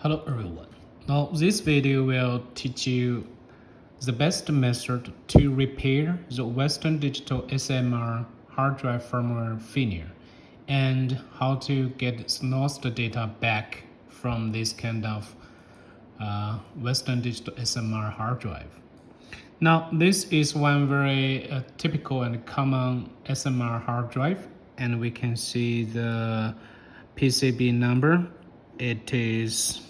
Hello everyone. Now this video will teach you the best method to repair the Western Digital SMR hard drive firmware failure and how to get lost data back from this kind of Western Digital SMR hard drive. Now this is one very typical and common SMR hard drive, and we can see the PCB number. It is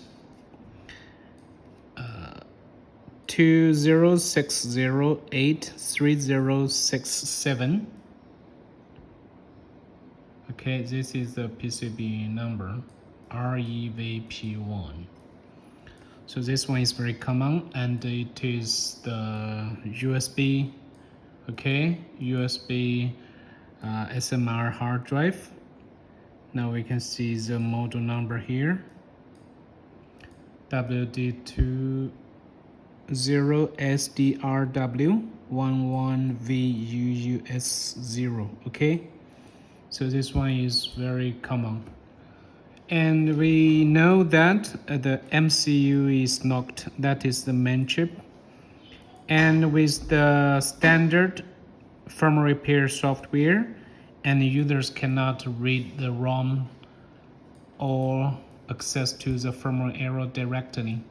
2060830667. Okay, this is the PCB number, REVP1. So this one is very common, and it is the USB, okay, USB SMR hard drive. Now we can see the model number here, WD20SDRW11VUUS0, okay? So this one is very common. And we know that the MCU is knocked, that is the main chip. And with the standard firmware repair software, and users cannot read the ROM or access to the firmware error directly.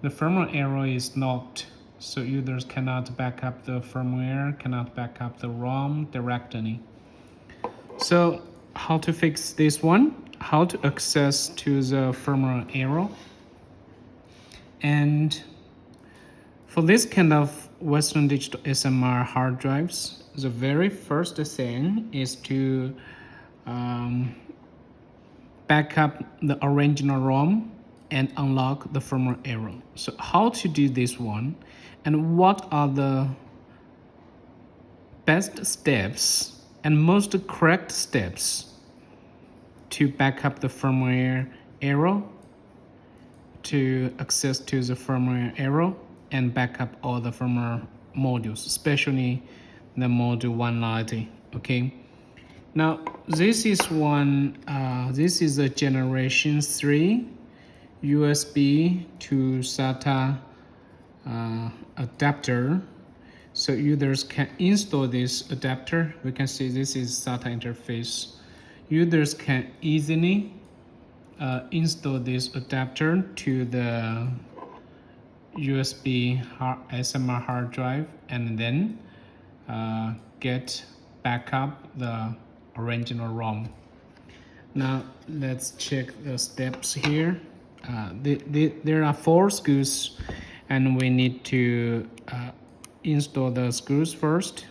The firmware error is knocked, so users cannot back up the firmware, cannot back up the ROM directly. So how to fix this one? How to access to the firmware error? And for this kind of Western Digital SMR hard drives, the very first thing is to back up the original ROM and unlock the firmware error. So how to do this one, and what are the best steps and most correct steps to back up the firmware error, to access to the firmware error, and back up all the firmware modules, especially the module 190. Okay, now this is this is a generation 3 USB to SATA adapter. So users can install this adapter. We can see this is SATA interface. Users can easily install this adapter to the USB SMR hard drive, and then get back up the original ROM. Now let's check the steps here. There are 4 screws, and we need to install the screws first.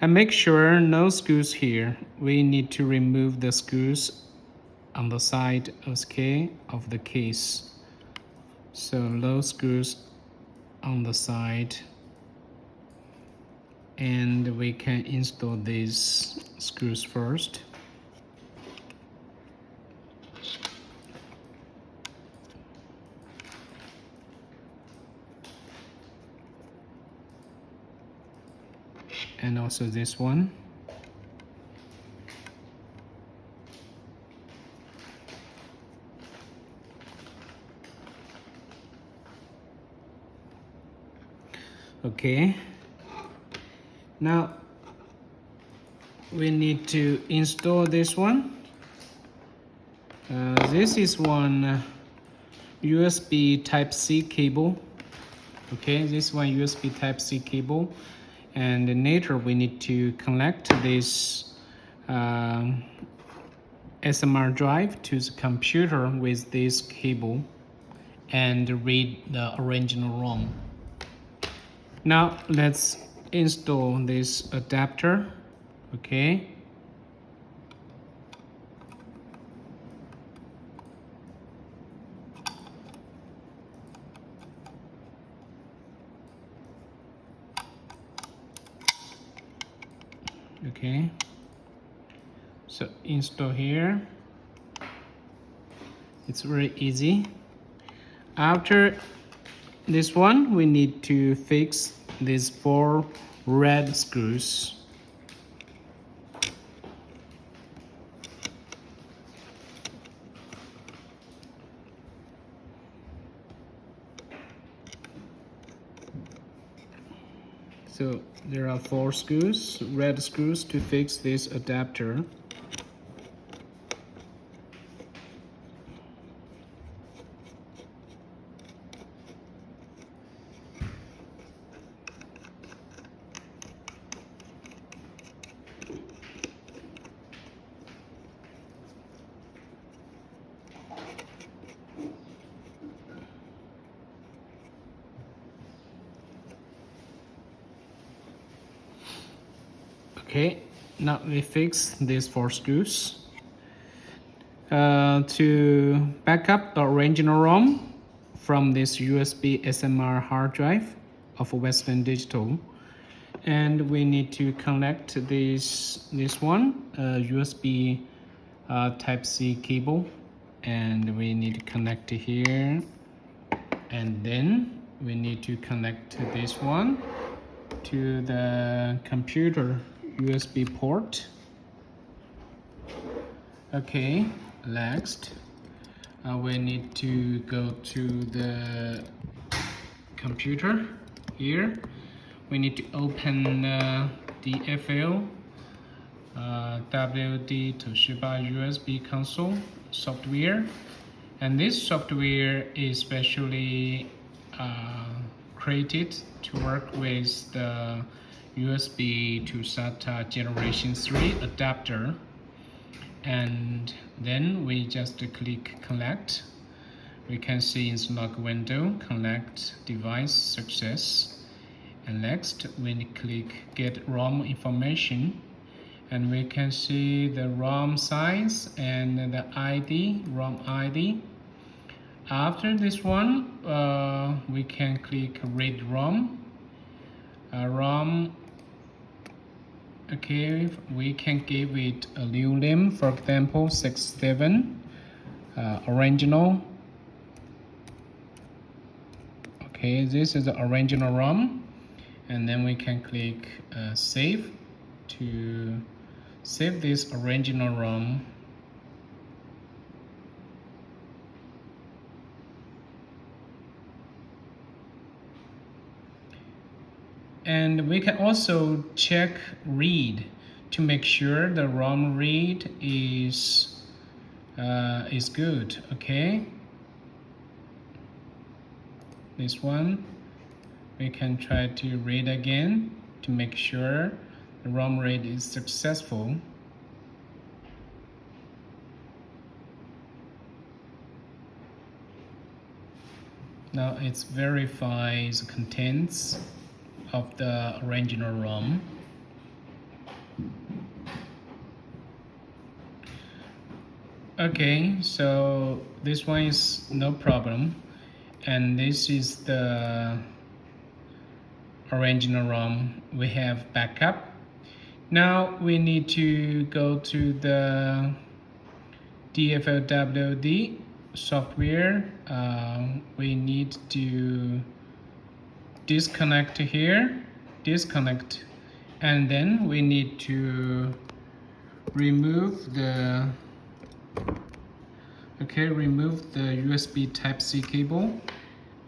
And make sure no screws here. We need to remove the screws on the side of the case. So no screws on the side, and we can install these screws first. And also this one. Okay, now we need to install this one. This is one USB Type-C cable. Okay, this one USB Type-C cable. And later we need to connect this SMR drive to the computer with this cable and read the original ROM. Now let's install this adapter. Okay. Okay, so install here. It's very easy. After this one, we need to fix these 4 red screws. So there are 4 screws, red screws to fix this adapter. Okay, now we fix these 4 screws. To back up the original ROM from this USB SMR hard drive of Western Digital, and we need to connect this one USB Type-C cable, and we need to connect it here, and then we need to connect this one to the computer USB port. Okay, next we need to go to the computer here. We need to open DFL WD Toshiba USB console software, and this software is specially created to work with the USB to SATA generation 3 adapter. And then we just click connect. We can see in Unlocked window, connect device success. And next we click get ROM information, and we can see the ROM size and the ID, ROM ID. After this one, we can click read ROM. ROM. Okay, we can give it a new name, for example 67 original. Okay, this is the original ROM, and then we can click save to save this original ROM. And we can also check read to make sure the ROM read is good. Okay, this one we can try to read again to make sure the ROM read is successful. Now it verifies the contents of the original ROM. Okay, so this one is no problem, and this is the original ROM we have backup. Now we need to go to the DFLWD software. We need to disconnect here, disconnect, and then we need to remove the USB Type-C cable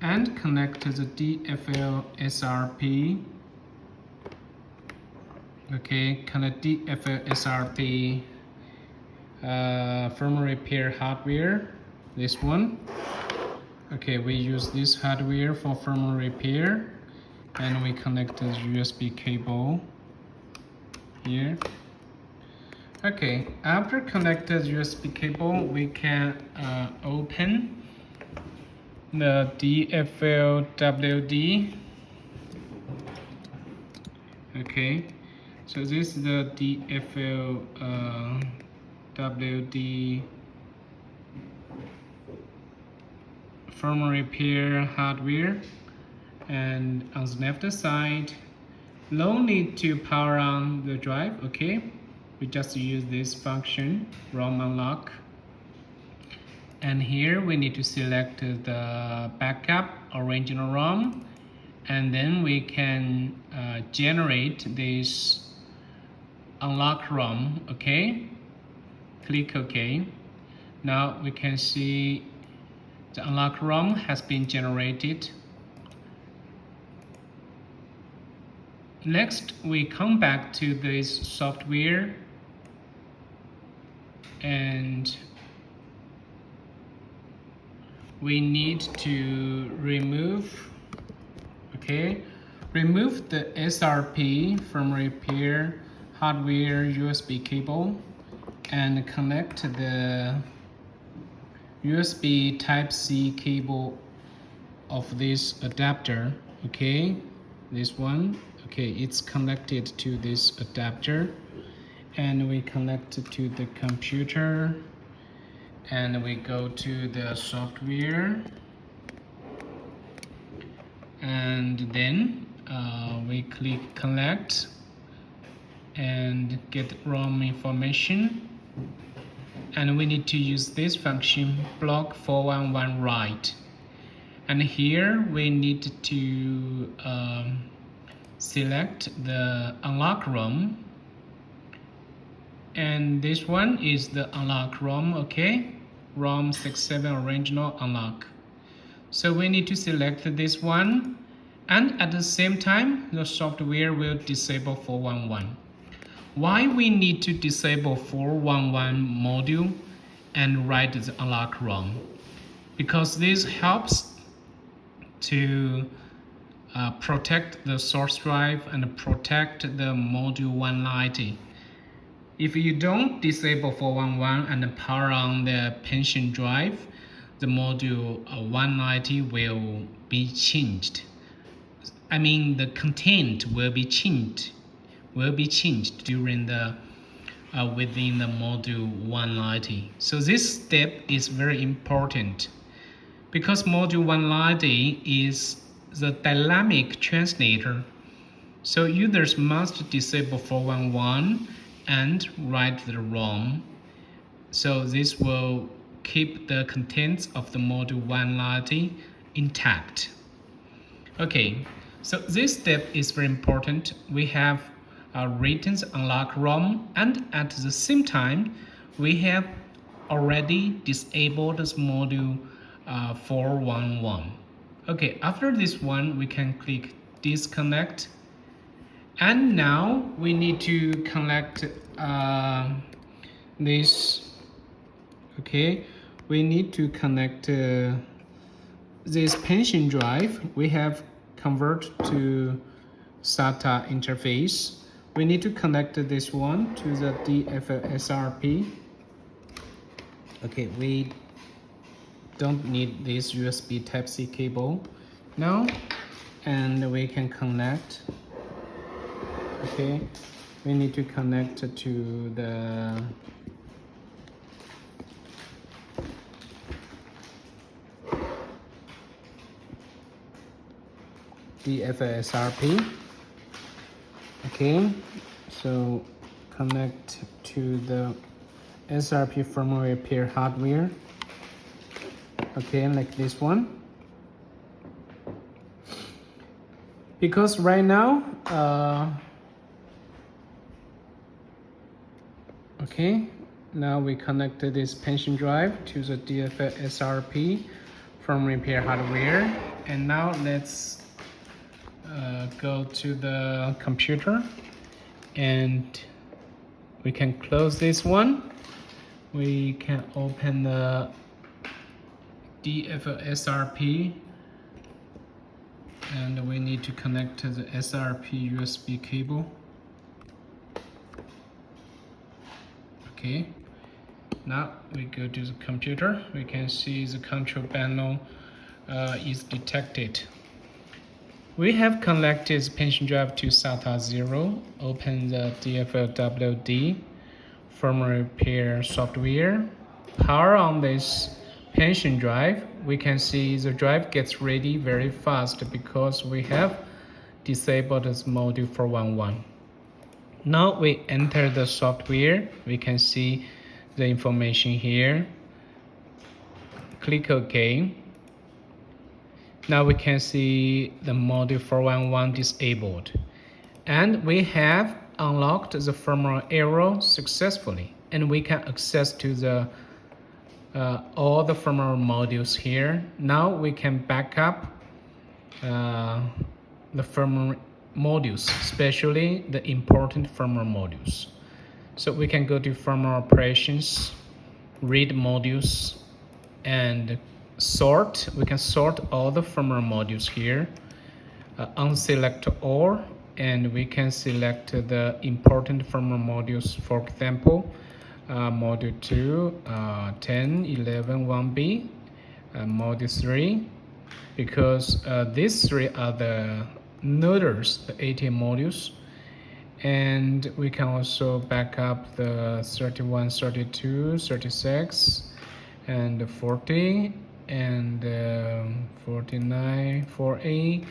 and connect to the DFL SRP. Okay, connect DFL SRP firmware repair hardware, this one. Okay, we use this hardware for firmware repair, and we connect the USB cable here. Okay, after connected USB cable, we can open the DFLWD. Okay, so this is the DFLWD firmware repair hardware, and on the left side, no need to power on the drive. Okay, we just use this function, ROM unlock, and here we need to select the backup original ROM, and then we can generate this unlock ROM. Okay, click OK. Now we can see the unlock ROM has been generated. Next, we come back to this software and we need to remove the SRP from repair hardware USB cable and connect the USB Type-C cable of this adapter. Okay, this one. Okay, it's connected to this adapter, and we connect it to the computer, and we go to the software, and then we click connect and get ROM information, and we need to use this function block 411 write, and here we need to select the Unlocked ROM, and this one is the Unlocked ROM. Okay, ROM 67 original unlock. So we need to select this one, and at the same time the software will disable 411. Why we need to disable 411 module and write the Unlocked ROM? Because this helps to protect the source drive and protect the module 190. If you don't disable 411 and power on the pension drive, the module 190 will be changed. I mean, the content will be changed during the within the module 190. So this step is very important because module 190 is the dynamic translator. So users must disable 411 and write the ROM. So this will keep the contents of the module 190 intact. Okay, so this step is very important. We have written Unlocked ROM, and at the same time we have already disabled this module 411. Okay, after this one we can click disconnect, and now we need to connect this. Okay, we need to connect this pension drive. We have convert to SATA interface. We need to connect this one to the DFSRP. Okay, we don't need this USB Type-C cable now, and we can connect. Okay, we need to connect to the DFSRP. Okay, so connect to the SRP firmware repair hardware. Okay, like this one. Because right now, okay, now we connected this pension drive to the DFSRP from repair hardware, and now let's go to the computer, and we can close this one. We can open the DFSRP, and we need to connect to the SRP USB cable. Okay, now we go to the computer. We can see the control panel is detected. We have connected the pension drive to SATA 0. Open the DFLWD firmware repair software. Power on this pension drive. We can see the drive gets ready very fast because we have disabled this module 411. Now we enter the software. We can see the information here. Click OK. Now we can see the module 411 disabled. And we have unlocked the firmware error successfully. And we can access to the all the firmware modules here. Now we can back up the firmware modules, especially the important firmware modules. So we can go to firmware operations, read modules, and sort. We can sort all the firmware modules here. Unselect all, and we can select the important firmware modules. For example, module 2, 10, 11, 1B, module 3, because these three are the noders, the ATM modules. And we can also back up the 31, 32, 36, and 40, and 49, 4A.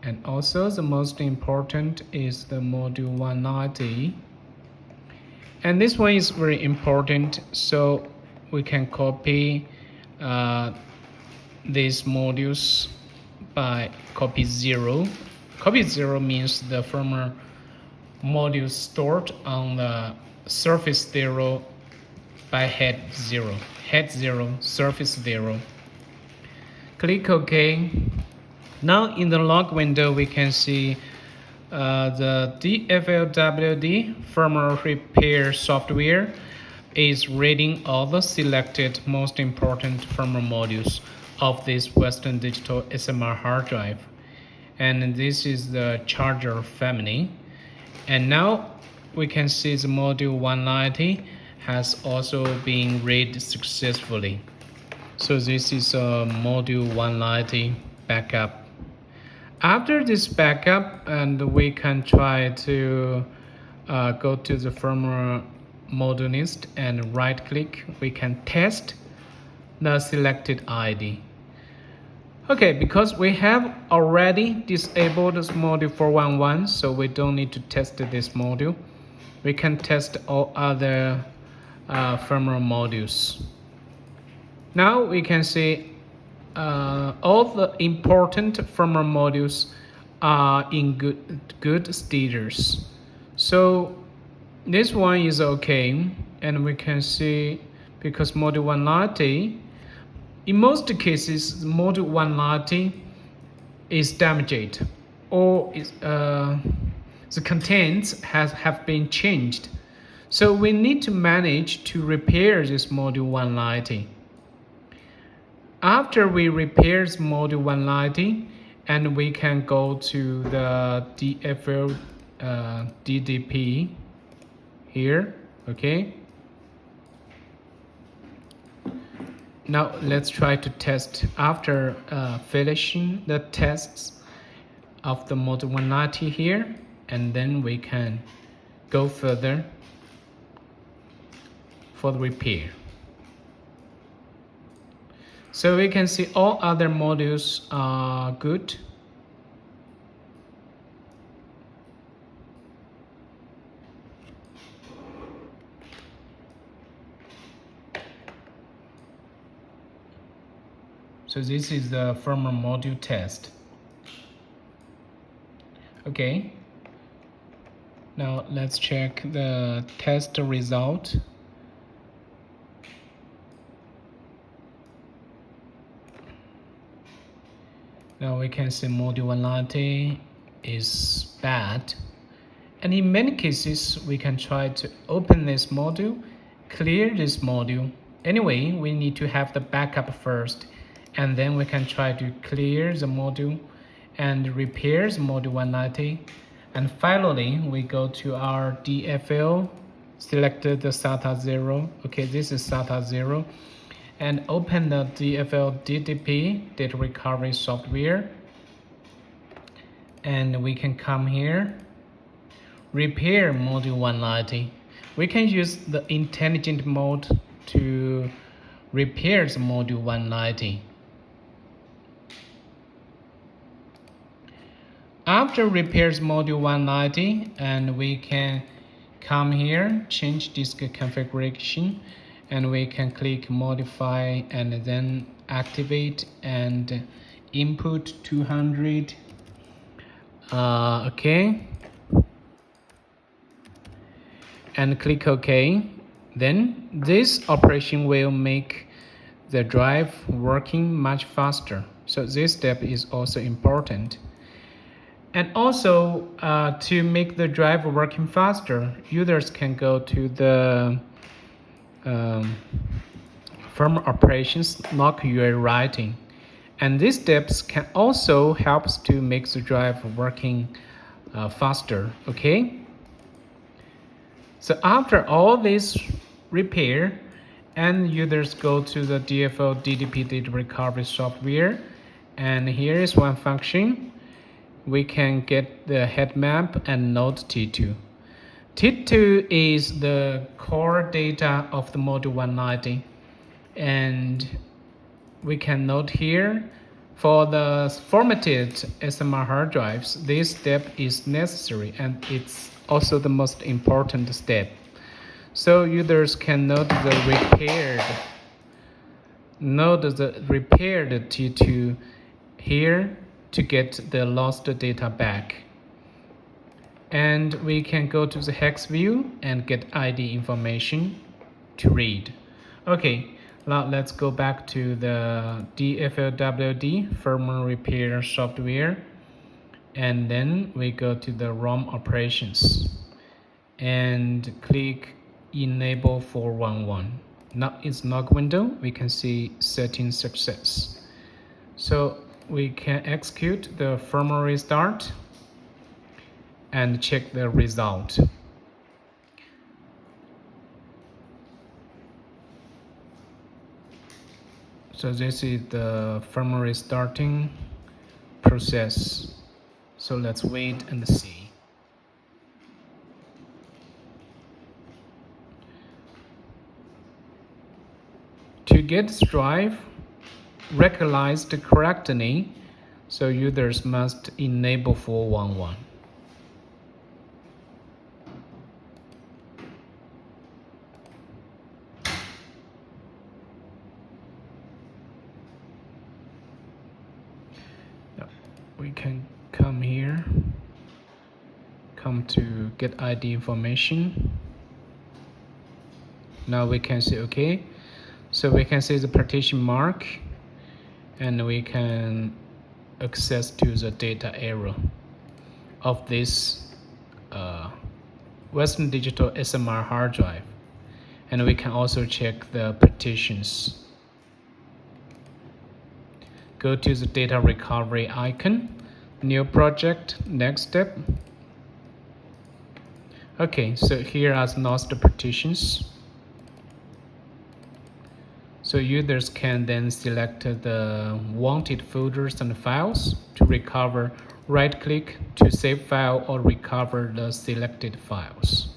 And also the most important is the module 190. And this one is very important, so we can copy these modules by copy 0. Copy 0 means the firmware module stored on the surface 0 by head 0. Head 0, surface 0. Click OK. Now in the log window, we can see the DFLWD firmware repair software is reading all the selected most important firmware modules of this Western Digital SMR hard drive. And this is the charger family. And now we can see the module 190 has also been read successfully. So this is a module 190 backup. After this backup, and we can try to go to the firmware module list and right click. We can test the selected ID. Okay, because we have already disabled this module 411, so we don't need to test this module. We can test all other firmware modules. Now we can see all the important firmware modules are in good status. So this one is okay, and we can see because module 190, in most cases, module 190 is damaged, or is, the contents have been changed. So we need to manage to repair this module 190. After we repair module 190, and we can go to the DFL DDP here, okay? Now let's try to test after finishing the tests of the module 190 here, and then we can go further for the repair. So we can see all other modules are good. So this is the firmware module test. Okay. Now let's check the test result. Now we can see module 190 is bad. And in many cases, we can try to open this module, clear this module. Anyway, we need to have the backup first, and then we can try to clear the module and repair the module 190. And finally, we go to our DFL, selected the SATA 0. Okay, this is SATA 0. And open the DFL DDP, data recovery software. And we can come here, repair module 190. We can use the intelligent mode to repair the module 190. After repairs module 190, and we can come here, change disk configuration, and we can click modify and then activate and input 200. Okay, and click OK. Then this operation will make the drive working much faster. So this step is also important. And also, to make the drive working faster, users can go to the firmware operations lock UA writing. And these steps can also help to make the drive working faster, okay? So after all this repair, end users go to the DFO DDP data recovery software, and here is one function. We can get the head map and node T2. T2 is the core data of the module 190, and we can note here for the formatted SMR hard drives, this step is necessary and it's also the most important step. So users can note the repaired T2 here to get the lost data back. And we can go to the hex view and get ID information to read. Okay, now let's go back to the DFLWD firmware repair software, and then we go to the ROM operations and click enable 411. Now it's log window, we can see setting success. So we can execute the firmware restart and check the result. So this is the firmware restarting process. So let's wait and see. To get this drive recognized correctly, so users must enable 411. We can come here, come to get ID information. Now we can see, okay, so we can see the partition mark, and we can access to the data area of this Western Digital SMR hard drive, and we can also check the partitions. Go to the data recovery icon, new project, next step. Okay, so here are the lost partitions. So users can then select the wanted folders and files to recover, right click to save file or recover the selected files.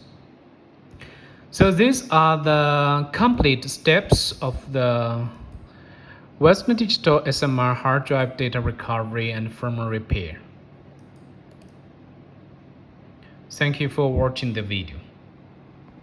So these are the complete steps of the Western Digital SMR hard drive data recovery and firmware repair. Thank you for watching the video.